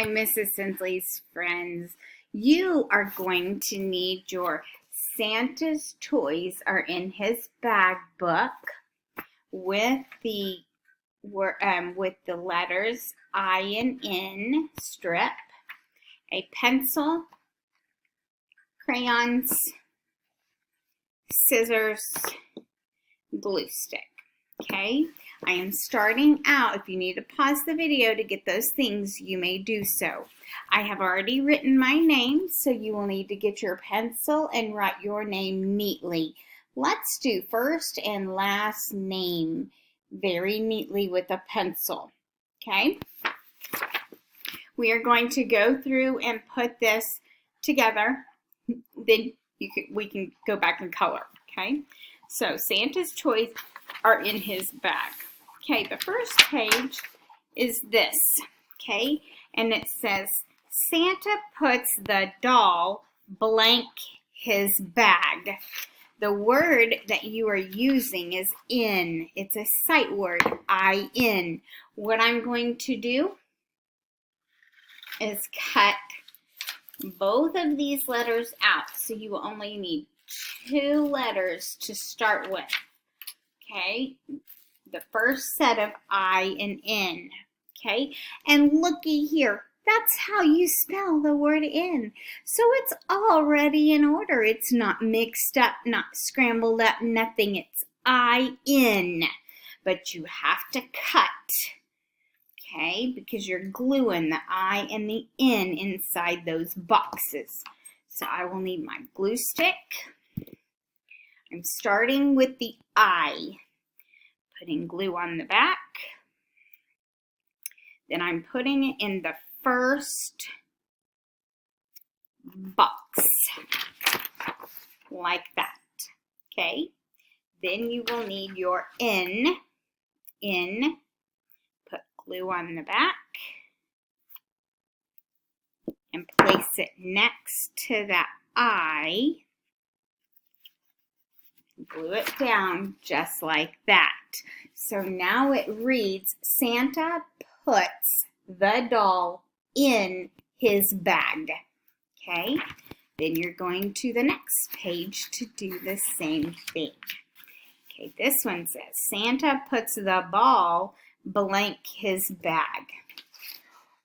Mrs. Sensley's friends. You are going to need your Santa's Toys Are in His Bag book with the letters I and N strip, a pencil, crayons, scissors, glue stick. Okay, I am starting out. If you need to pause the video to get those things, you may do so. I have already written my name, so you will need to get your pencil and write your name neatly. Let's do first and last name very neatly with a pencil. Okay, we are going to go through and put this together. Then we can go back and color. Okay, so Santa's toys are in his bag. Okay, the first page is this, okay, and it says, Santa puts the doll blank his bag. The word that you are using is in. It's a sight word, I-N. What I'm going to do is cut both of these letters out, so you will only need 2 letters to start with. Okay, the first set of I and N, okay? And looky here, that's how you spell the word in. So it's already in order. It's not mixed up, not scrambled up, nothing. It's I-N, but you have to cut, okay? Because you're gluing the I and the N inside those boxes. So I will need my glue stick. I'm starting with the I, putting glue on the back. Then I'm putting it in the first box, like that, okay? Then you will need your N, put glue on the back, and place it next to that I. Glue it down just like that. So now it reads, Santa puts the doll in his bag. Okay, then you're going to the next page to do the same thing. Okay, this one says, Santa puts the ball blank his bag.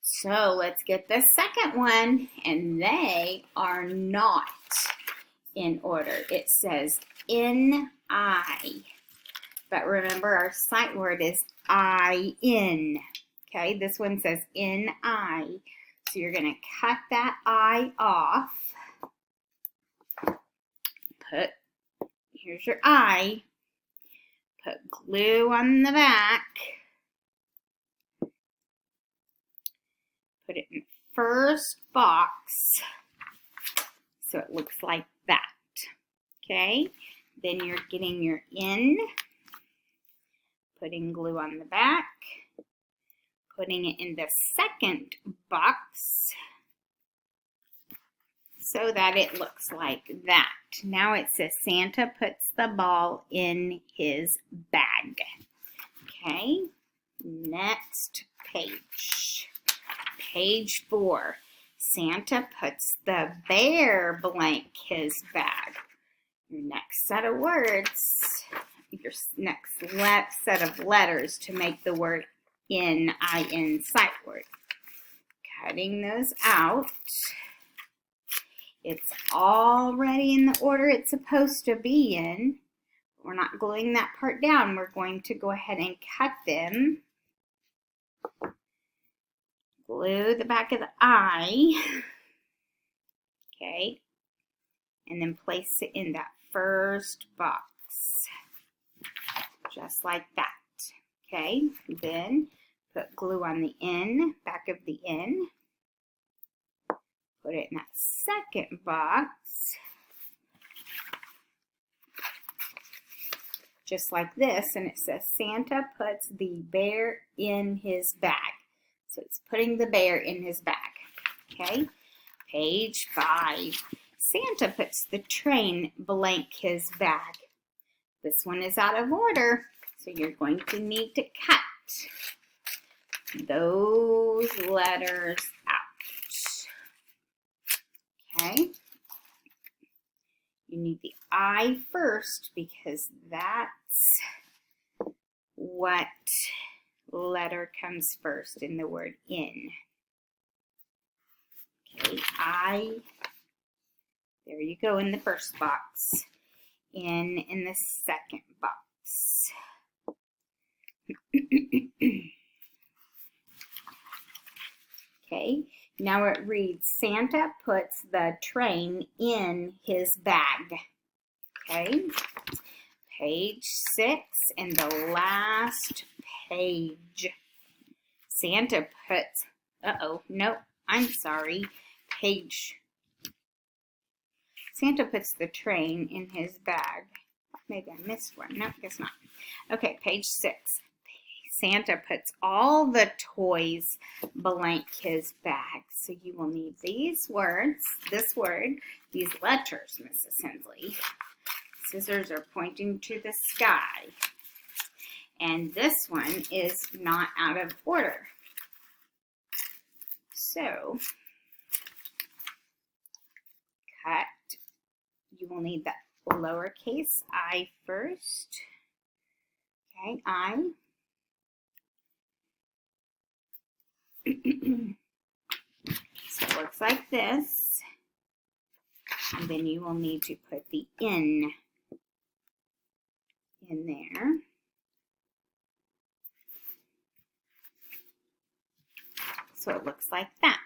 So let's get the second one, and they are not in order. It says N-I, but remember our sight word is I-N. Okay, this one says N-I, so you're going to cut that I off. Here's your I, put glue on the back, put it in the first box so it looks like that. Okay, then you're getting your N, putting glue on the back, putting it in the second box so that it looks like that. Now it says Santa puts the ball in his bag. Okay, next page. Page 4. Santa puts the bear blank his bag. Your next set of words, your next set of letters to make the word N-I-N sight word. Cutting those out. It's already in the order it's supposed to be in. We're not gluing that part down. We're going to go ahead and cut them. Glue the back of the I. Okay. And then place it in that first box, just like that. Okay, then put glue on the N, back of the N, put it in that second box, just like this, and it says Santa puts the bear in his bag. So it's putting the bear in his bag. Okay, page 5. Santa puts the train blank his bag. This one is out of order, so you're going to need to cut those letters out. Okay? You need the I first because that's what letter comes first in the word in. Okay, I, there you go in the first box. In the second box. Okay, now it reads, Santa puts the train in his bag. Okay, page 6 and the last page. Santa puts, nope, I'm sorry, Santa puts the train in his bag. Maybe I missed one. No, guess not. Okay, page 6. Santa puts all the toys blank his bag. So you will need these words, this word, these letters, Mrs. Hensley. Scissors are pointing to the sky. And this one is not out of order. So, cut. You will need the lowercase I first. Okay, I. So it looks like this. And then you will need to put the in there. So it looks like that.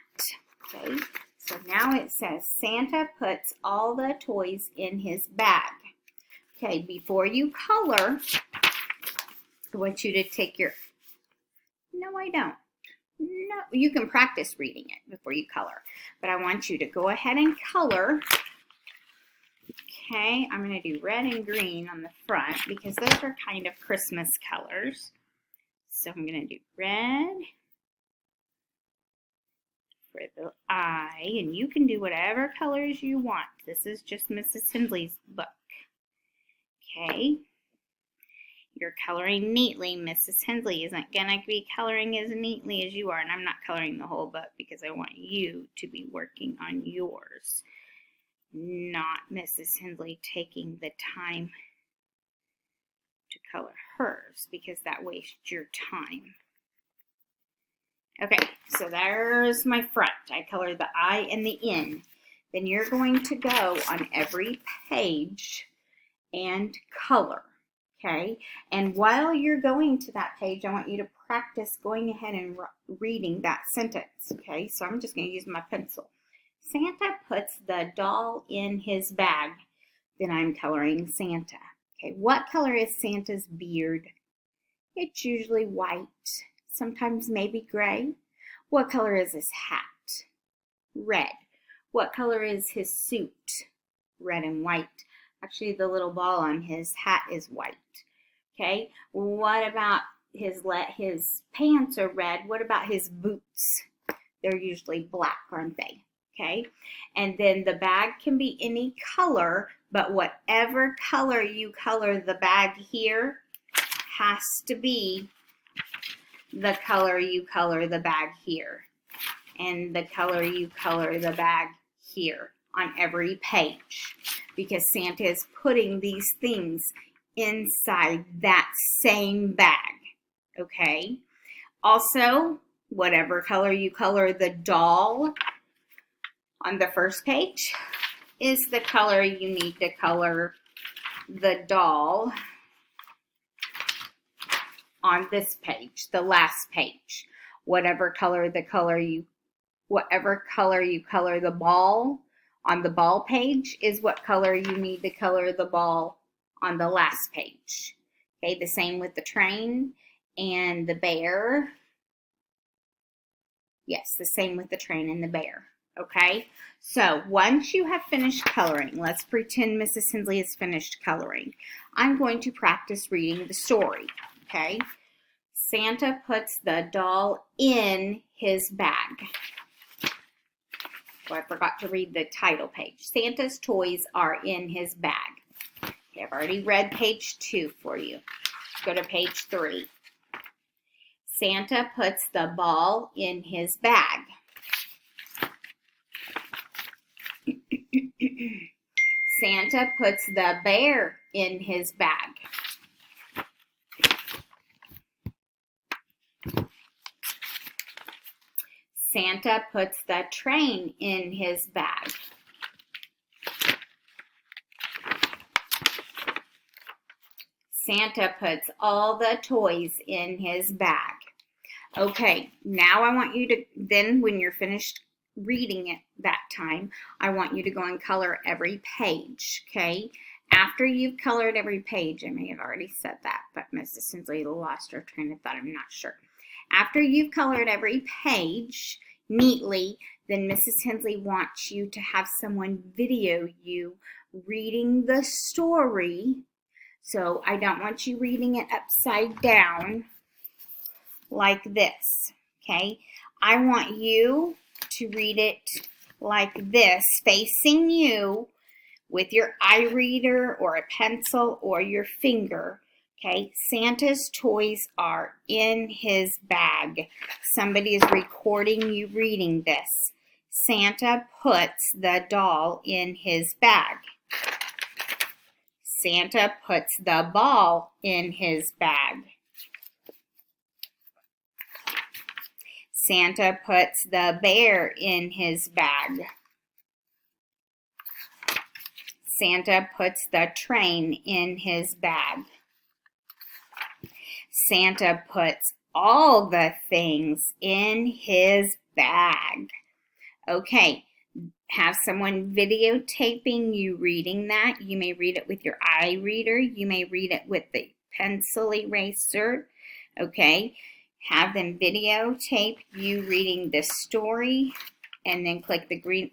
Okay, so now it says Santa puts all the toys in his bag. Okay, before you color, I want you to take your, no I don't. No, you can practice reading it before you color, but I want you to go ahead and color. Okay, I'm going to do red and green on the front because those are kind of Christmas colors. So I'm going to do red for the eye, and you can do whatever colors you want. This is just Mrs. Hensley's book. Okay. You're coloring neatly. Mrs. Hensley isn't going to be coloring as neatly as you are, and I'm not coloring the whole book because I want you to be working on yours, not Mrs. Hensley taking the time to color hers because that wastes your time. Okay, so there's my front. I colored the I and the in. Then you're going to go on every page and color. Okay, and while you're going to that page, I want you to practice going ahead and reading that sentence. Okay, so I'm just going to use my pencil. Santa puts the doll in his bag. Then I'm coloring Santa. Okay, what color is Santa's beard? It's usually white, sometimes maybe gray. What color is his hat? Red. What color is his suit? Red and white. Actually, the little ball on his hat is white. Okay, what about his pants are red? What about his boots? They're usually black, aren't they? Okay, and then the bag can be any color, but whatever color you color the bag here has to be the color you color the bag here, and the color you color the bag here on every page, because Santa is putting these things inside that same bag, okay? Also, whatever color you color the doll on the first page is the color you need to color the doll on this page, the last page. Whatever color you color the ball on the ball page is what color you need to color the ball on the last page. Okay, the same with the train and the bear. Yes, the same with the train and the bear. Okay, so once you have finished coloring, let's pretend Mrs. Hensley has finished coloring. I'm going to practice reading the story. Okay, Santa puts the doll in his bag. Oh, I forgot to read the title page. Santa's toys are in his bag. Okay, I've already read page 2 for you. Go to page 3. Santa puts the ball in his bag. Santa puts the bear in his bag. Santa puts the train in his bag. Santa puts all the toys in his bag. Okay, now I want you to, then when you're finished reading it that time, I want you to go and color every page, okay? After you've colored every page, I may have already said that, but Mrs. Hensley lost her train of thought, I'm not sure. After you've colored every page neatly, then Mrs. Hensley wants you to have someone video you reading the story. So I don't want you reading it upside down like this, okay? I want you to read it like this, facing you with your eye reader or a pencil or your finger, okay? Santa's toys are in his bag. Somebody is recording you reading this. Santa puts the doll in his bag. Santa puts the ball in his bag. Santa puts the bear in his bag. Santa puts the train in his bag. Santa puts all the things in his bag. Okay, have someone videotaping you reading that. You may read it with your eye reader. You may read it with the pencil eraser. Okay, have them videotape you reading this story, and then click the green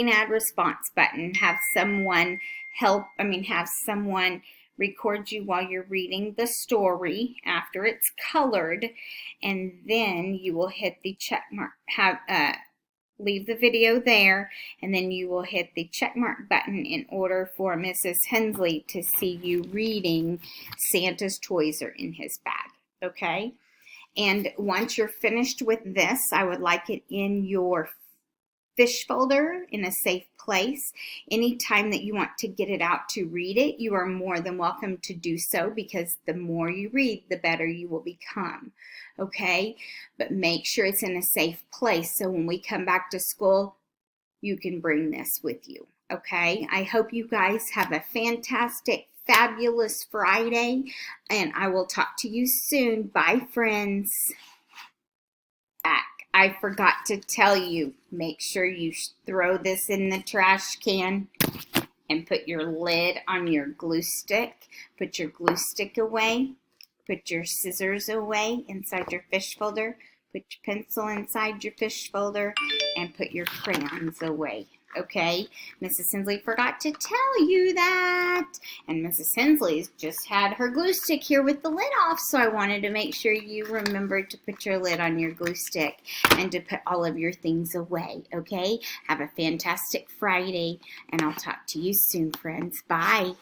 add response button. Have someone have someone record you while you're reading the story after it's colored, and then you will hit the check mark. Leave the video there, and then you will hit the check mark button in order for Mrs. Hensley to see you reading Santa's toys are in his bag, okay? And once you're finished with this, I would like it in your fish folder in a safe place. Anytime that you want to get it out to read it, you are more than welcome to do so, because the more you read, the better you will become, okay? But make sure it's in a safe place so when we come back to school, you can bring this with you, okay? I hope you guys have a fantastic, fabulous Friday, and I will talk to you soon. Bye, friends. I forgot to tell you, make sure you throw this in the trash can and put your lid on your glue stick. Put your glue stick away. Put your scissors away inside your fish folder. Put your pencil inside your fish folder and put your crayons away. Okay, Mrs. Hensley forgot to tell you that. And Mrs. Hensley's just had her glue stick here with the lid off, so I wanted to make sure you remembered to put your lid on your glue stick and to put all of your things away, okay? Have a fantastic Friday, and I'll talk to you soon, friends. Bye.